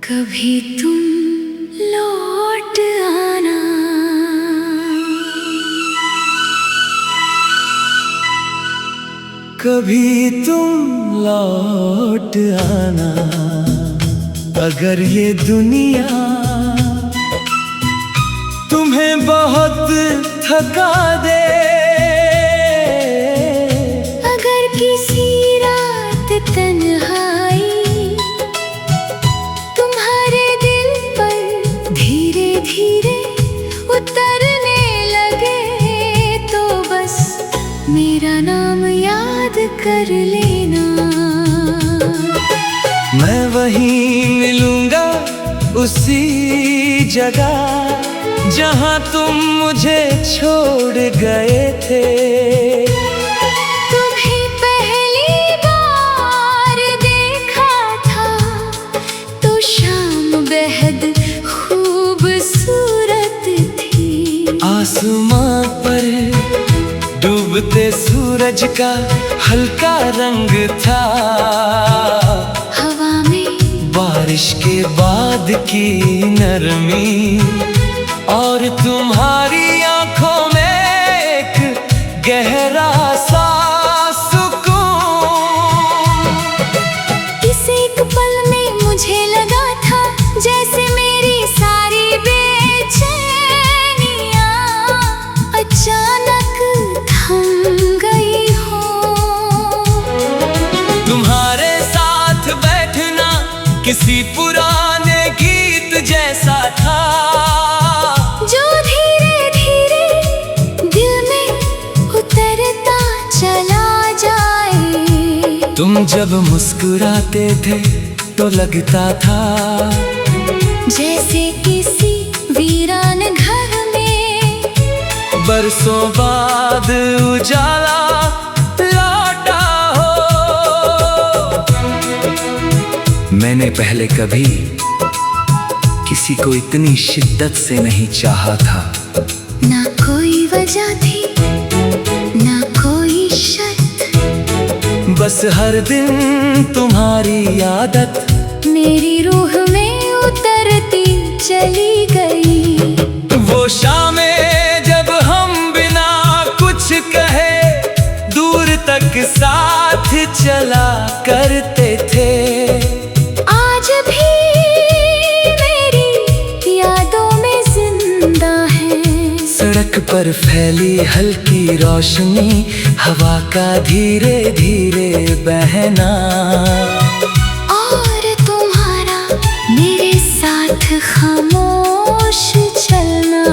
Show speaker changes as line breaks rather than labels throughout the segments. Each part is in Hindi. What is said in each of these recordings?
कभी तुम लौट आना,
कभी तुम लौट आना। अगर ये दुनिया तुम्हें बहुत थका दे,
अगर किसी रात तन्हाई तुम्हारे दिल पर धीरे धीरे उतरने लगे, तो बस मेरा नाम याद कर लेना।
मैं वहीं मिलूंगा उसी जगह जहां तुम मुझे छोड़ गए थे।
तुम्हें पहली बार देखा था तो शाम बेहद खूबसूरत थी।
आसमां पर डूबते सूरज का हल्का रंग था,
हवा में
बारिश के बाद की नरमी, और तुम्हारी आंखों में एक गहरा सा सुकून।
इस एक पल में मुझे लगा था जैसे मेरी सारी बेचैनियां अचानक थम गई हो।
तुम्हारे साथ बैठना किसी पुराने गीत जैसा था,
जो धीरे धीरे दिल में उतरता चला जाए।
तुम जब मुस्कुराते थे तो लगता था
जैसे किसी वीरान घर में
बरसों बाद उजाला लौटा हो। मैंने पहले कभी किसी को इतनी शिद्दत से नहीं चाहा था।
ना कोई वजह थी, ना कोई शर्त,
बस हर दिन तुम्हारी आदत
मेरी रूह में उतरती चली गई।
वो शामें जब हम बिना कुछ कहे दूर तक साथ चला करते थे।
आज भी मेरी यादों में जिंदा है
सड़क पर फैली हल्की रोशनी, हवा का धीरे धीरे बहना,
और तुम्हारा मेरे साथ खामोश चलना।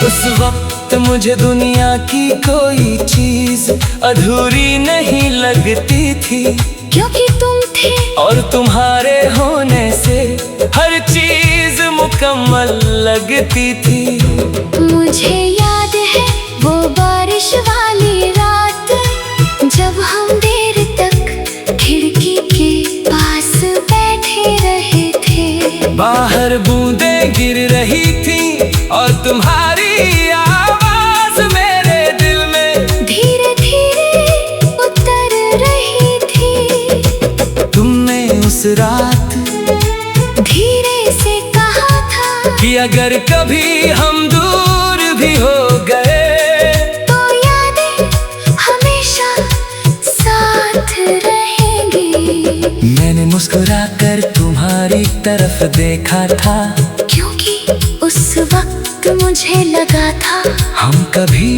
उस वक्त मुझे दुनिया की कोई चीज अधूरी नहीं लगती थी,
क्योंकि तुम थे
और तुम्हारे होने से हर चीज मुकम्मल लगती थी।
मुझे याद है वो बारिश वाली रात, जब हम देर तक खिड़की के पास बैठे रहे थे।
बाहर बूंदें गिर रही थी और तुम्हारी आवाज मेरे दिल में
धीरे धीरे उतर रही थी।
तुमने उस रात
धीरे से कहा था
कि अगर कभी हम दूर भी हो गए
तो यादें हमेशा साथ रहेंगी।
मैंने मुस्कुरा कर तुम्हारी तरफ देखा था,
क्योंकि उस वक्त मुझे लगा था
हम कभी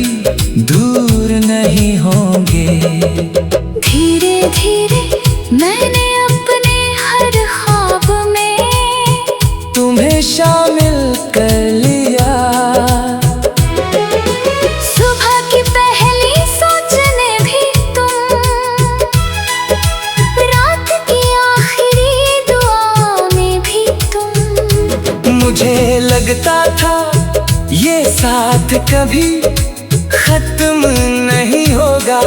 दूर नहीं होंगे।
धीरे धीरे मैंने अपने हर ख्वाब में
तुम्हें शामिल कर लिया।
सुबह की पहली सोचने भी तुम, रात की आखिरी दुआ में भी तुम।
मुझे लगता था ये साथ कभी खत्म नहीं होगा,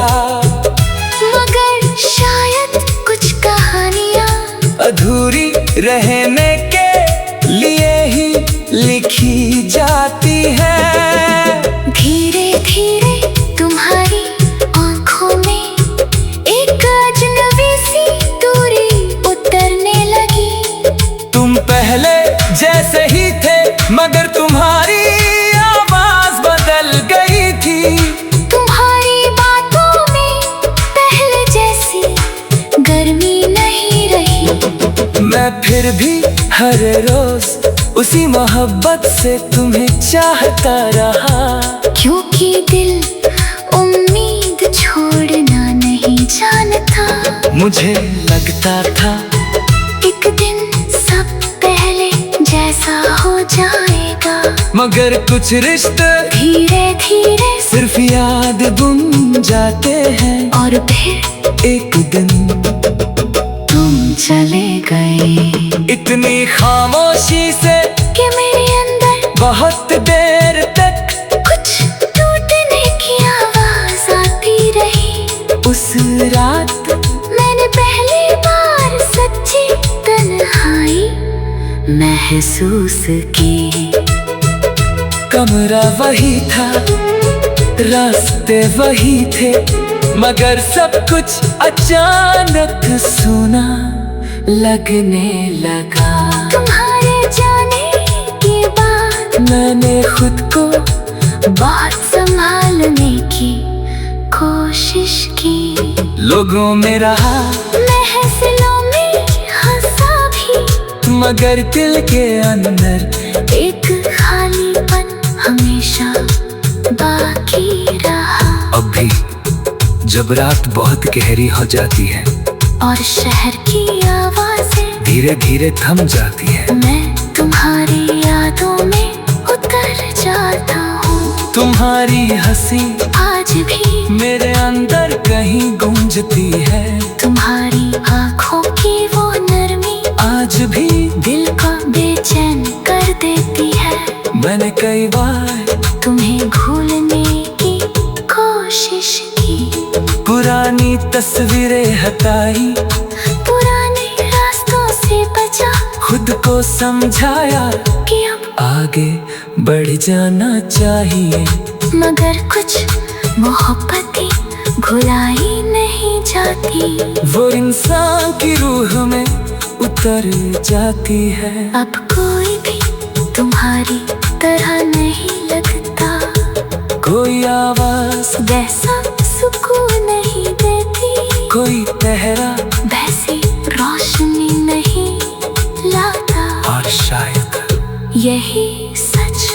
मगर शायद कुछ कहानियां
अधूरी रहने के लिए ही लिखी जाती है।
धीरे धीरे तुम्हारी आंखों में एक अजनबी सी दूरी उतरने लगी।
मैं फिर भी हर रोज उसी मोहब्बत से तुम्हें चाहता रहा।
क्योंकि दिल उम्मीद छोड़ना नहीं जानता।
मुझे लगता था
एक दिन सब पहले जैसा हो जाएगा,
मगर कुछ रिश्ते
धीरे धीरे
सिर्फ याद बुन जाते हैं।
और फिर
एक दिन
तुम चले गए,
इतनी खामोशी से
कि मेरे अंदर
बहुत देर तक
कुछ टूटने की आवाज आती रही।
उस रात
मैंने पहली बार सच्ची तन्हाई महसूस की।
कमरा वही था, रास्ते वही थे, मगर सब कुछ अचानक सुना लगने लगा।
तुम्हारे जाने के बाद
मैंने खुद को
बहुत संभालने की कोशिश की।
लोगों में रहा,
महफिलों में हंसा भी,
मगर दिल के अंदर
एक खालीपन हमेशा बाकी रहा।
अब भी जब रात बहुत गहरी हो जाती है
और शहर की आवाजें
धीरे धीरे थम जाती है,
मैं तुम्हारी यादों में उतर जाता हूँ।
तुम्हारी हंसी
आज भी
मेरे अंदर कहीं गूंजती है।
तुम्हारी आँखों की वो नरमी
आज भी
दिल को बेचैन कर देती है।
मैंने कई बार
तुम्हें भूलने की कोशिश की,
पुरानी तस्वीरें हटाई,
पुराने रास्तों से बचा,
खुद को समझाया
कि अब
आगे बढ़ जाना चाहिए।
मगर कुछ मोहब्बतें भुलाई नहीं जाती।
वो इंसान की रूह में उतर जाती है।
अब कोई भी तुम्हारी तरह नहीं लगता,
कोई आवाज
वैसा सुकून नहीं देती,
कोई पहरा
वैसी रोशनी नहीं लाता।
और शायद
यही सच।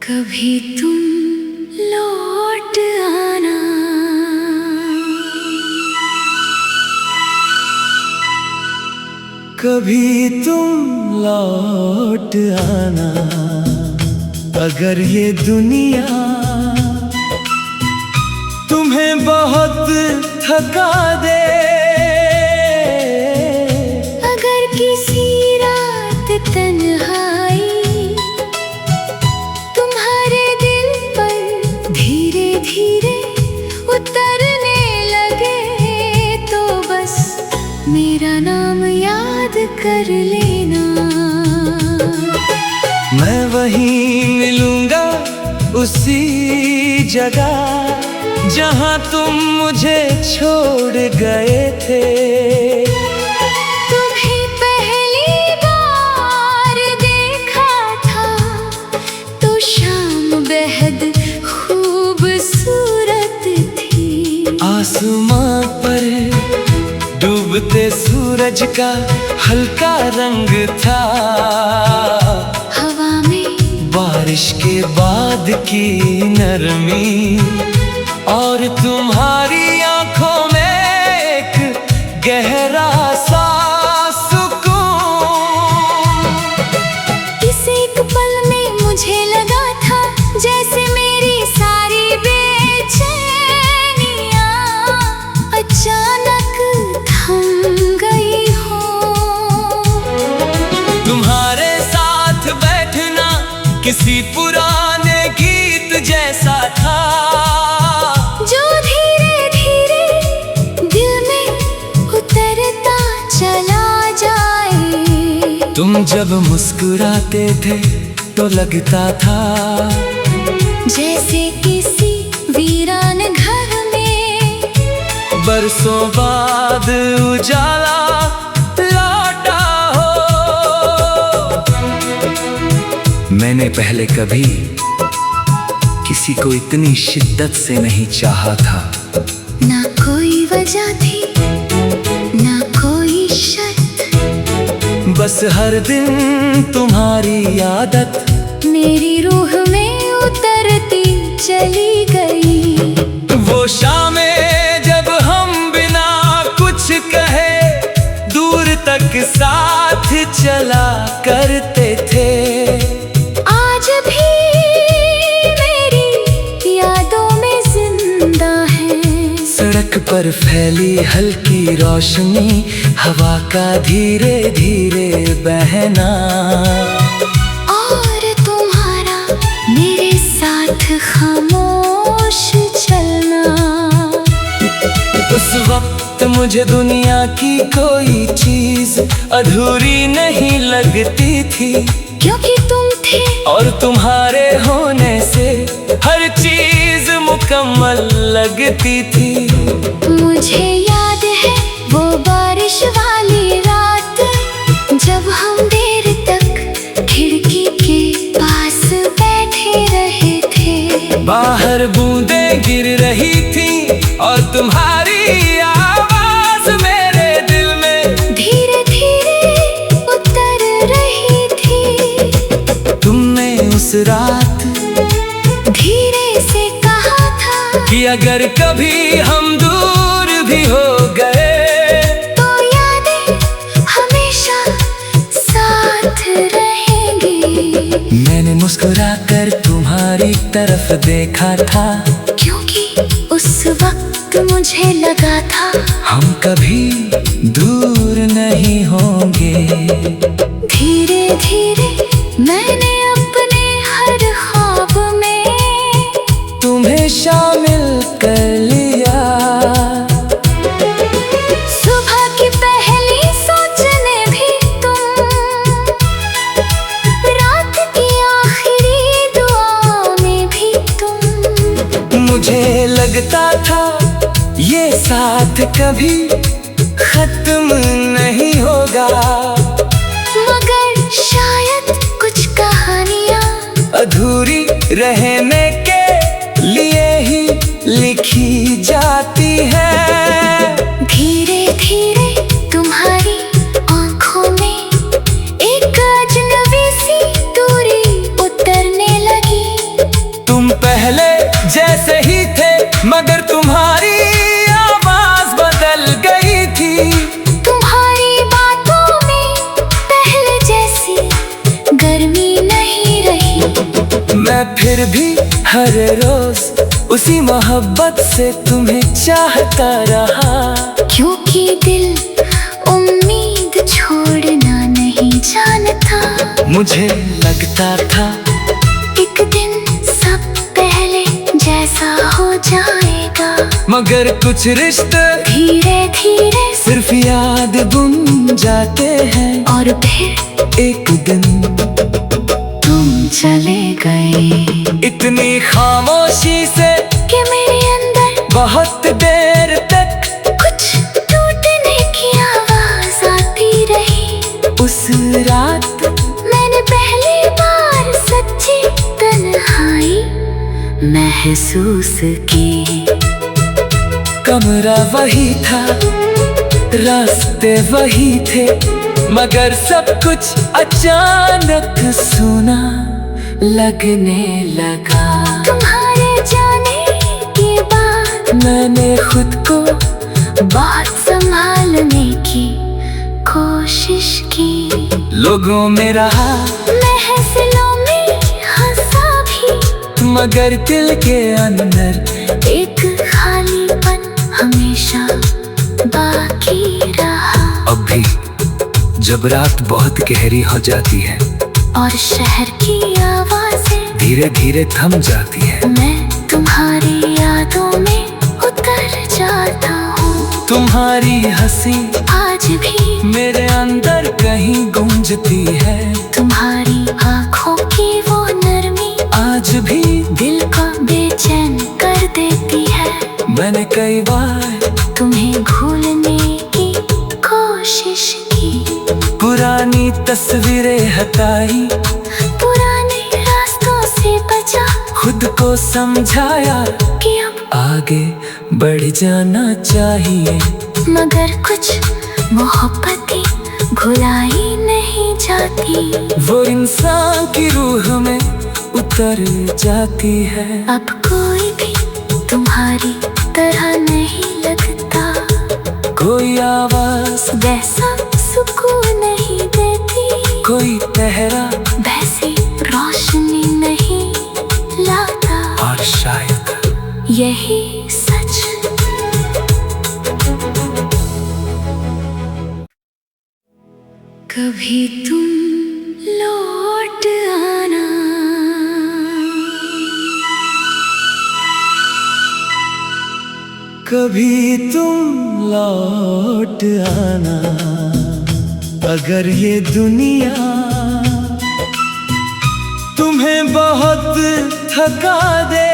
कभी तुम लौट आना,
कभी तुम लौट आना, अगर ये दुनिया तुम्हें बहुत थका दे।
अगर किसी रात तन्हाई तुम्हारे दिल पर धीरे धीरे उतरने लगे, तो बस मेरा नाम याद कर लेना।
मैं वहीं मिलूंगा उसी जगह जहां तुम मुझे छोड़ गए थे।
तुम्हें पहली बार देखा था तो शाम बेहद खूबसूरत थी।
आसमां पर डूबते सूरज का हल्का रंग था,
हवा में
बारिश के बाद की नरमी, और तुम्हारी आंखों में एक गहरा सा सुकून।
इस एक पल में मुझे लगा था जैसे मेरी सारी बेचैनियां अचानक थम गई हो।
तुम्हारे साथ बैठना किसी पुराने गीत जैसा था,
जो धीरे धीरे दिल में उतरता चला जाए।
तुम जब मुस्कुराते थे तो लगता था
जैसे किसी वीरान घर में
बरसों बाद उजाला लौटा हो। मैंने पहले कभी किसी को इतनी शिद्दत से नहीं चाहा था
ना कोई वजह थी ना कोई शर्त,
बस हर दिन तुम्हारी आदत
मेरी रूह में उतरती चली गई।
वो शामें जब हम बिना कुछ कहे दूर तक साथ चला करते थे,
आज भी मेरी यादों में जिंदा है।
सड़क पर फैली हल्की रोशनी, हवा का धीरे धीरे बहना,
और तुम्हारा मेरे साथ खामोश चलना।
उस वक्त मुझे दुनिया की कोई चीज अधूरी नहीं लगती थी,
क्योंकि तुम थे
और तुम्हारे होने से हर चीज मुकम्मल लगती थी।
मुझे याद है वो बारिश वाली रात, जब हम देर तक खिड़की के पास बैठे रहे थे।
बाहर बूंदें गिर रही थी और तुम्हारी आवाज मेरे दिल में
धीरे धीरे उतर रही थी।
तुमने उस रात
धीरे से कहा था
कि अगर कभी हम दूर भी हो गए
तो यादें हमेशा साथ रहेंगी।
मैंने मुस्कुरा कर तुम्हारी तरफ देखा था,
क्योंकि उस वक्त मुझे लगा था
हम कभी दूर नहीं होंगे।
धीरे धीरे मैंने अपने हर ख्वाब में
तुम्हें शामिल कर लिया।
सुबह की पहली सोचने भी तुम, रात की आखिरी दुआ में भी तुम।
मुझे लगता था ये साथ कभी खत्म नहीं होगा,
मगर शायद कुछ कहानियाँ
अधूरी रहने के लिए ही लिखी जाती है।
धीरे धीरे तुम्हारी आंखों में एक अजनबी सी दूरी उतरने लगी।
तुम पहले जैसे ही थे मगर तुम्हारी आवाज बदल गई थी।
तुम्हारी बातों में पहले जैसी गर्मी नहीं रही।
मैं फिर भी हर रोज उसी मोहब्बत से तुम्हें चाहता रहा,
क्योंकि दिल उम्मीद छोड़ना नहीं जानता।
मुझे लगता था
एक दिन सब पहले जैसा हो जाएगा,
मगर कुछ रिश्ते
धीरे धीरे
सिर्फ याद बुन जाते हैं।
और फिर
एक दिन
तुम चले गए,
इतनी खामोशी से
कि मेरे अंदर
बहुत देर तक
कुछ टूटने की आवाज आती रही।
उस रात
मैंने पहली बार सच्ची तन्हाई महसूस की।
कमरा वही था, रास्ते वही थे, मगर सब कुछ अचानक सुना लगने लगा।
तुम्हारे जाने के बाद
मैंने खुद को
बहुत संभालने की कोशिश की।
लोगों में रहा,
महफिलों में हंसा भी,
मगर दिल के अंदर
एक खालीपन हमेशा बाकी रहा।
अब भी जब रात बहुत गहरी हो जाती है
और शहर की आवाजें
धीरे धीरे थम जाती है,
मैं तुम्हारी यादों में उतर जाता हूँ।
तुम्हारी हंसी
आज भी
मेरे अंदर कहीं गूंजती है।
तुम्हारी आंखों की वो नरमी
आज भी
दिल को बेचैन कर देती है।
मैंने कई बार
तुम्हें भूलने की कोशिश की,
पुरानी तस्वीरें हटाई,
पुराने रास्तों से बचा,
खुद को समझाया
कि अब
आगे बढ़ जाना चाहिए।
मगर कुछ मोहब्बतें भुलाई नहीं जाती,
वो इंसान की रूह में उतर जाती है।
अब कोई भी तुम्हारी तरह नहीं लगता,
कोई आवाज
वैसा सुकून नहीं देती,
कोई पहरा
वैसी रोशनी नहीं लाता।
और शायद
यही सच। कभी तुम लौट आना,
कभी तुम लौट आना, अगर ये दुनिया तुम्हें बहुत थका दे।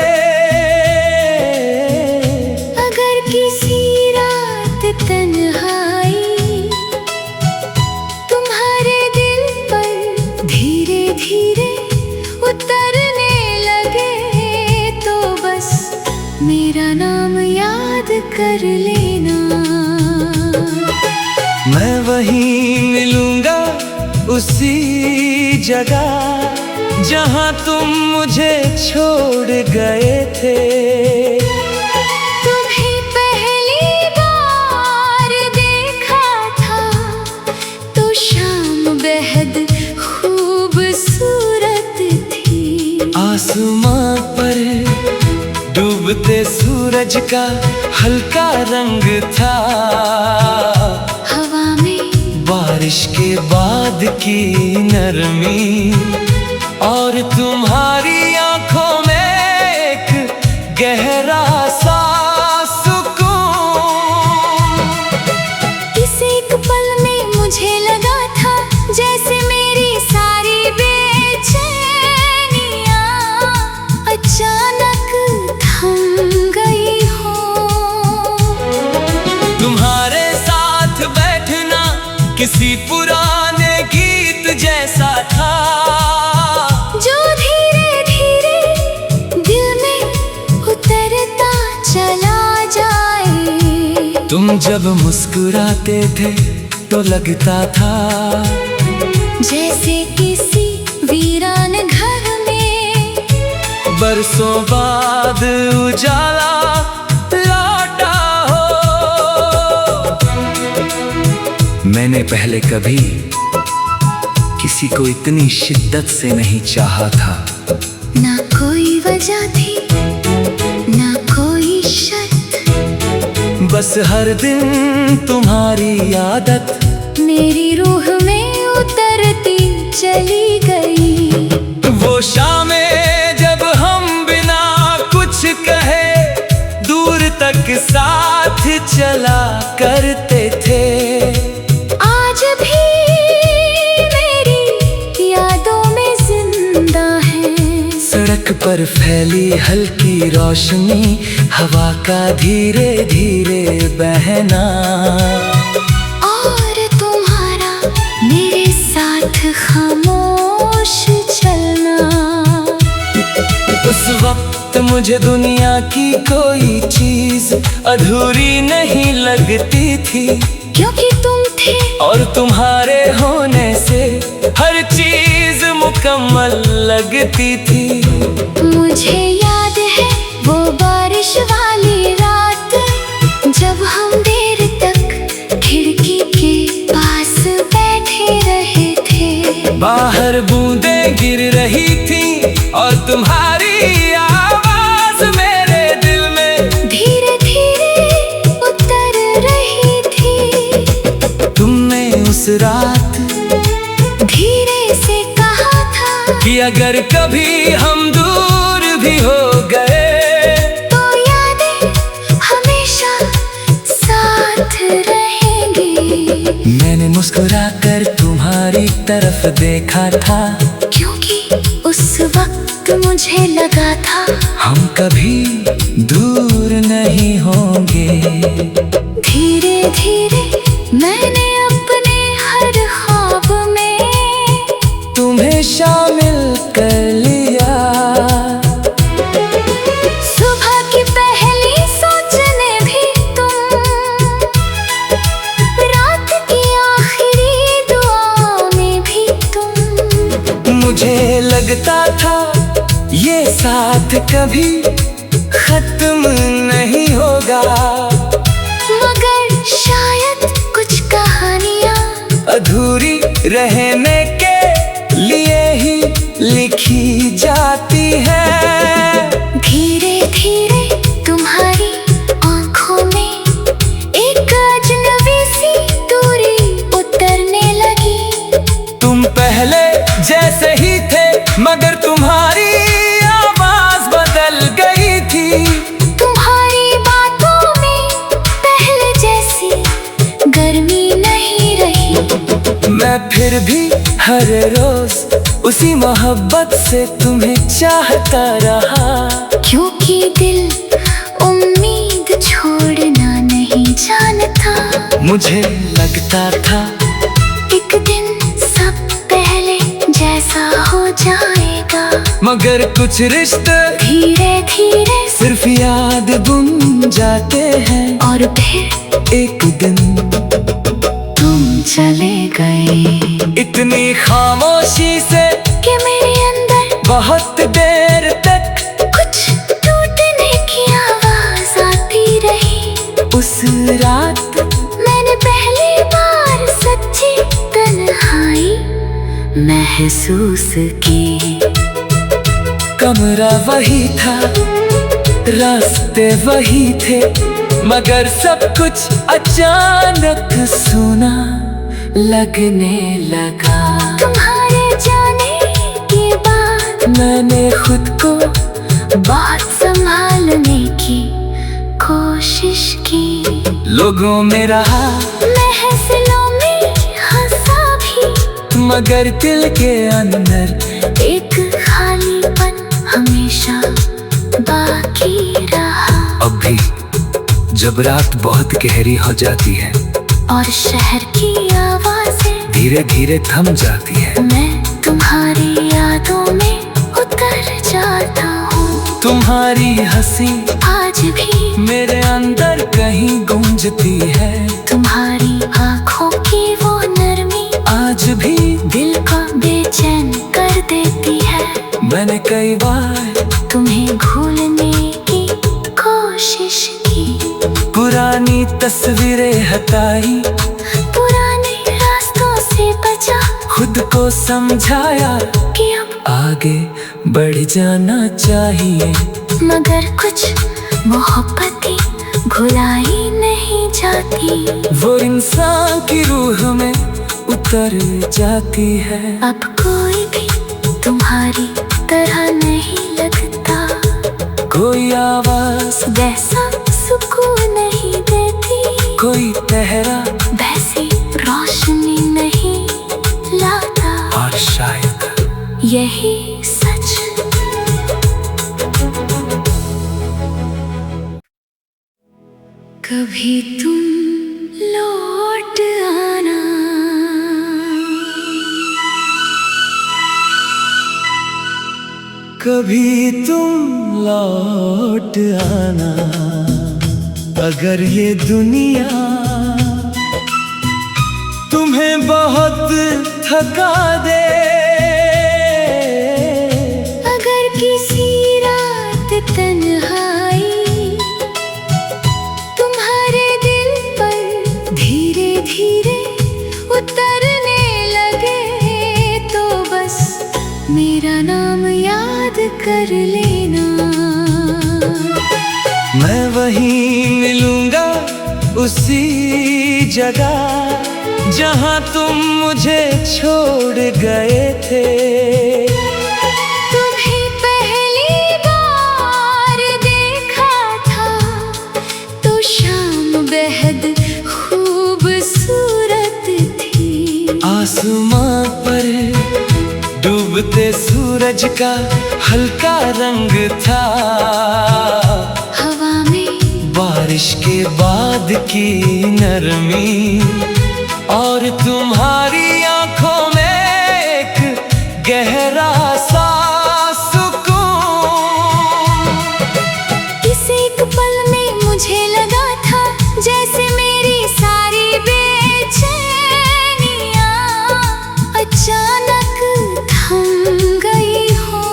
अगर किसी रात तन्हाई तुम्हारे दिल पर धीरे धीरे उतरने लगे, तो बस मेरा नाम याद कर लेना।
मैं वहीं मिलूंगा उसी जगह जहां तुम मुझे छोड़ गए थे।
तुम्हें पहली बार देखा था तो शाम बेहद खूबसूरत थी।
आसमां पर डूबते सूरज का हल्का रंग था,
हवा में
बारिश के बाद की नरमी, और तुम्हारी आंखों में एक गहरा सा सुकून।
इस एक पल में मुझे लगा था जैसे मेरी सारी बेचैनियां अचानक थम गई हो।
तुम्हारे साथ बैठना किसी पुराने गीत जैसा था,
जो धीरे धीरे दिल में उतरता चला जाए।
तुम जब मुस्कुराते थे तो लगता था
जैसे किसी वीरान घर में
बरसों बाद उजाला लौटा हो। मैंने पहले कभी किसी को इतनी शिद्दत से नहीं चाहा था।
ना कोई वजह थी, ना कोई शर्त,
बस हर दिन तुम्हारी आदत
मेरी रूह में उतरती चली गई।
वो शामें जब हम बिना कुछ कहे दूर तक साथ चला करते थे।
आज भी मेरी यादों में जिंदा है
सड़क पर फैली हल्की रोशनी, हवा का धीरे धीरे बहना,
और तुम्हारा मेरे साथ खामोश चलना।
उस वक्त मुझे दुनिया की कोई चीज अधूरी नहीं लगती थी,
क्योंकि तुम थे
और तुम्हारे होने से हर चीज मुकम्मल लगती थी।
मुझे याद है वो बारिश वाली रात, जब हम देर तक खिड़की के पास बैठे रहे थे।
बाहर बूंदें गिर रही थी और तुम्हारी आवाज मेरे दिल में
धीरे धीरे उतर रही थी।
तुमने उस रात
धीरे से कहा था
कि अगर कभी हम दूर भी हो गए
तो यादें हमेशा साथ रहेंगी।
मैंने मुस्कुरा कर तुम्हारी तरफ देखा था,
क्योंकि उस वक्त मुझे लगा था
हम कभी दूर नहीं होंगे।
धीरे धीरे मैंने अपने हर ख्वाब में
तुम्हें शामिल कर लिया।
सुबह की पहली
साथ कभी खत्म नहीं होगा,
मगर शायद कुछ कहानियाँ
अधूरी रहने के लिए ही लिखी जाती है।
धीरे धीरे तुम्हारी आंखों में एक अजनबी सी दूरी उतरने लगी।
तुम पहले जैसे ही थे मगर तुम्हारी आवाज बदल गई थी।
तुम्हारी बातों में पहले जैसी गर्मी नहीं रही।
मैं फिर भी हर रोज उसी मोहब्बत से तुम्हें चाहता रहा,
क्योंकि दिल उम्मीद छोड़ना नहीं जानता।
मुझे लगता था
एक दिन सब पहले जैसा हो जाएगा,
मगर कुछ रिश्ते
धीरे धीरे
सिर्फ याद बुन जाते हैं।
और फिर
एक दिन
तुम चले गए,
इतनी खामोशी से
कि मेरे अंदर
बहुत देर तक
कुछ टूटने की आवाज आती रही।
उस रात
मैंने पहली बार सच्ची तन्हाई महसूस की।
कमरा वही था, रास्ते वही थे, मगर सब कुछ अचानक सुना लगने लगा।
तुम्हारे जाने के बाद
मैंने खुद को
बहुत संभालने की कोशिश की।
लोगों में रहा,
महफिलों में हंसा भी,
मगर दिल के अंदर
एक खालीपन हमेशा बाकी रहा।
अब भी जब रात बहुत गहरी हो जाती है
और शहर की आवाजें
धीरे धीरे थम जाती है,
मैं तुम्हारी यादों में उतर जाता हूँ।
तुम्हारी हंसी
आज भी
मेरे अंदर कहीं गूंजती है।
तुम्हारी आँखों की वो नरमी
आज भी
दिल को बेचैन कर देती है।
मैंने कई बार
तुम्हें भूलने की कोशिश की,
पुरानी तस्वीरें हटाई,
पुराने रास्तों से बचा,
खुद को समझाया
कि अब
आगे बढ़ जाना चाहिए।
मगर कुछ मोहब्बतें भुलाई नहीं जाती,
वो इंसान की रूह में उतर जाती है।
अब कोई भी तुम्हारी तरह नहीं लगता,
कोई आवाज
वैसा सुकून नहीं देती,
कोई पहरा
वैसी रोशनी नहीं लाता।
और शायद
यही सच। कभी तुम लौट आना,
कभी तुम लौट आना, अगर ये दुनिया तुम्हें बहुत थका दे,
अगर किसी रात तन्हाई तुम्हारे दिल पर धीरे धीरे उतरने लगे, तो बस मेरा नाम याद कर लेना।
मैं वहीं मिलूंगा उसी जगह जहां तुम मुझे छोड़ गए थे।
तुम्हें पहली बार देखा था तो शाम बेहद खूबसूरत थी।
आसमां पर डूबते सूरज का हल्का रंग था,
हवा में
बारिश के बाद की नरमी, और तुम्हारी आंखों में एक गहरा सा सुकून।
इस एक पल में मुझे लगा था जैसे मेरी सारी बेचैनियां अचानक थम गई हो।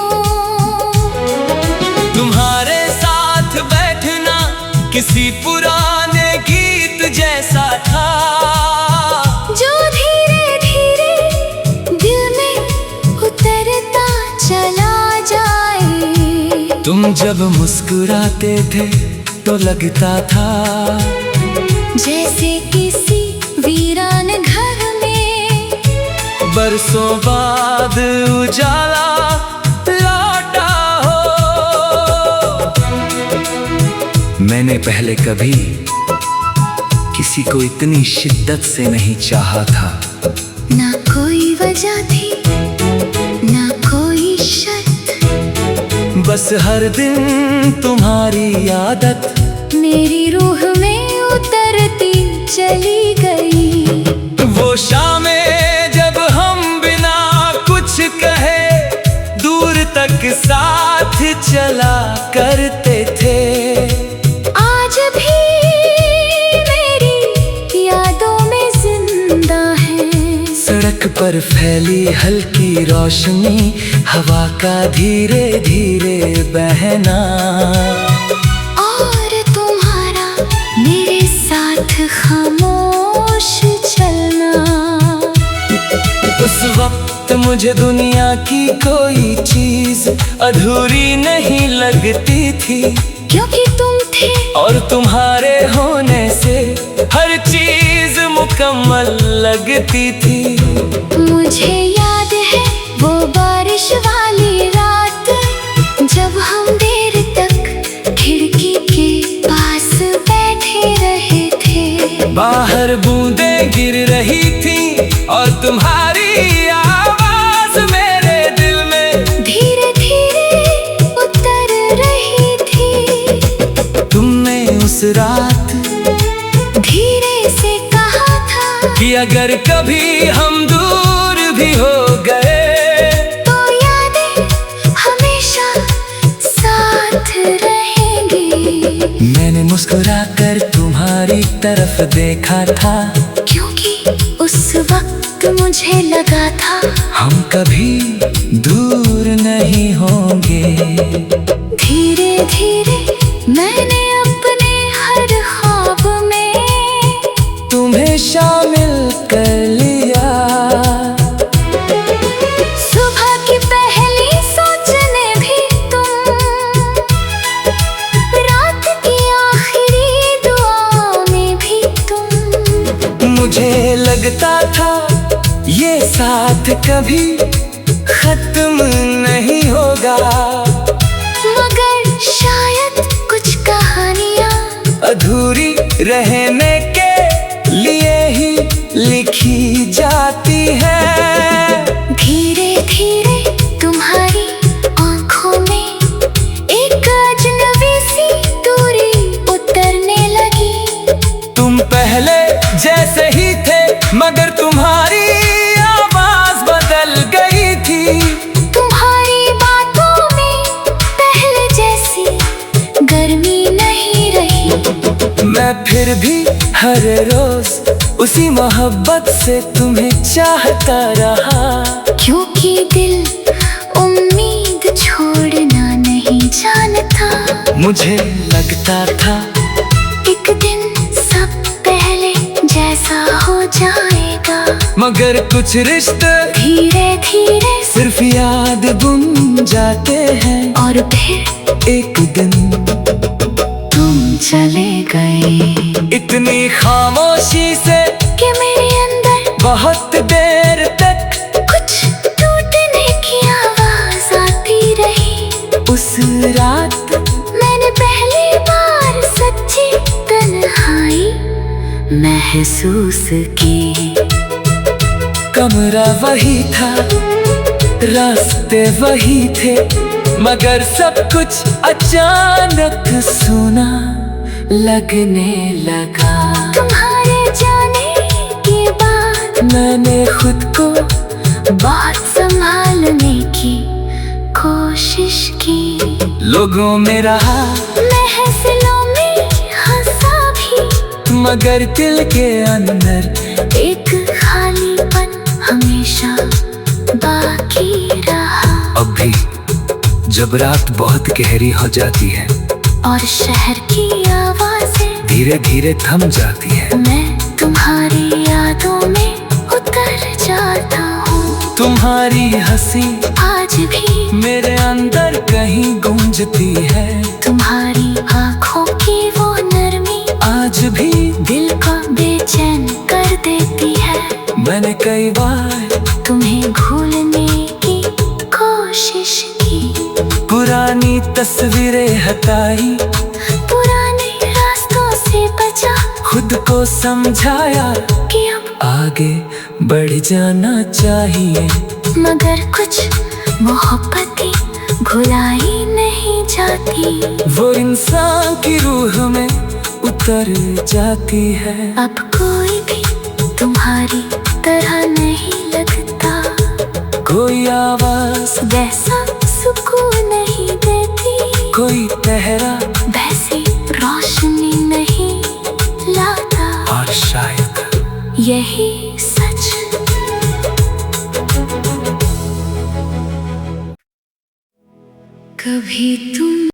पुराने गीत जैसा था,
जो धीरे धीरे दिल में उतरता चला जाए।
तुम जब मुस्कुराते थे तो लगता था
जैसे किसी वीरान घर में
बरसों बाद उजाला लौटा हो। मैंने पहले कभी किसी को इतनी शिद्दत से नहीं चाहा था।
ना कोई वजह थी ना कोई शर्त,
बस हर दिन तुम्हारी आदत
मेरी रूह में उतरती चली गई।
वो शामें जब हम बिना कुछ कहे दूर तक साथ चला करते थे,
आज भी मेरी यादों में जिंदा है।
सड़क पर फैली हल्की रोशनी, हवा का धीरे धीरे बहना,
और तुम्हारा मेरे साथ खामोश चलना।
उस वक्त मुझे दुनिया की कोई चीज अधूरी नहीं लगती थी,
क्योंकि तुम थे
और तुम्हारे होने से हर चीज मुकम्मल लगती थी।
मुझे याद है वो बारिश वाली रात, जब हम देर तक खिड़की के पास बैठे रहे थे।
बाहर बूंदें गिर रही थी और तुम्हारी आवाज मेरे दिल में
धीरे धीरे उतर रही थी।
तुमने उस रात
धीरे से कहा था
कि अगर कभी हम दूर भी हो गए
तो यादें हमेशा साथ रहेंगी।
मैंने मुस्कुरा कर तुम्हारी तरफ देखा था,
क्योंकि उस वक्त मुझे लगा था
हम कभी दूर नहीं होंगे।
धीरे धीरे मैंने अपने हर ख्वाब में
तुम्हें शामिल कर लिया।
सुबह की पहली सोचने भी तुम, रात की आखिरी दुआ में भी तुम।
मुझे लगता था ये साथ कभी खत्म नहीं होगा,
मगर शायद कुछ कहानियाँ
अधूरी रहने के लिए ही लिखी जाती है।
धीरे धीरे तुम्हारी आंखों में एक अजनबी सी दूरी उतरने लगी।
तुम पहले जैसे ही थे मगर तुम्हारी आवाज बदल गई थी।
तुम्हारी बातों में पहले जैसी गर्मी नहीं रही।
मैं फिर भी हर रोज उसी मोहब्बत से तुम्हें चाहता रहा,
क्योंकि दिल उम्मीद छोड़ना नहीं जानता।
मुझे लगता था
एक दिन सब पहले जैसा हो जाएगा,
मगर कुछ रिश्ते
धीरे धीरे
सिर्फ याद बुन जाते हैं।
और फिर
एक दिन
तुम चले गए
इतनी खामोशी से
कि मेरे अंदर
बहुत देर तक
कुछ टूटने की आवाज आती रही।
उस रात
मैंने पहली बार सच्ची तन्हाई महसूस की।
कमरा वही था, रास्ते वही थे, मगर सब कुछ अचानक सुना लगने लगा।
तुम्हारे जाने के बाद
मैंने खुद को
बहुत संभालने की कोशिश की।
लोगों में रहा
महफिलों में हंसा भी,
मगर दिल के अंदर
एक खालीपन हमेशा बाकी रहा।
अब भी जब रात बहुत गहरी हो जाती है,
और शहर की आवाजें
धीरे धीरे थम जाती है।
मैं तुम्हारी यादों में उतर जाता हूँ।
तुम्हारी हंसी
आज भी
मेरे अंदर कहीं गूंजती है।
तुम्हारी आँखों की वो नरमी
आज भी
दिल को बेचैन कर देती है।
मैंने कई बार
तुम्हें भूलने की कोशिश की,
पुरानी तस्वीरें हटाई,
पुराने रास्तों से बचा,
खुद को समझाया
कि अब
आगे बढ़ जाना चाहिए।
मगर कुछ मोहब्बतें भुलाई नहीं जाती।
वो इंसान की रूह में उतर जाती है।
अब कोई भी तुम्हारी तरह नहीं लगता,
कोई आवाज
वैसा सुकून नहीं देती,
कोई पहरा
वैसी रोशनी नहीं लाता।
और शायद
यही सच। कभी तुम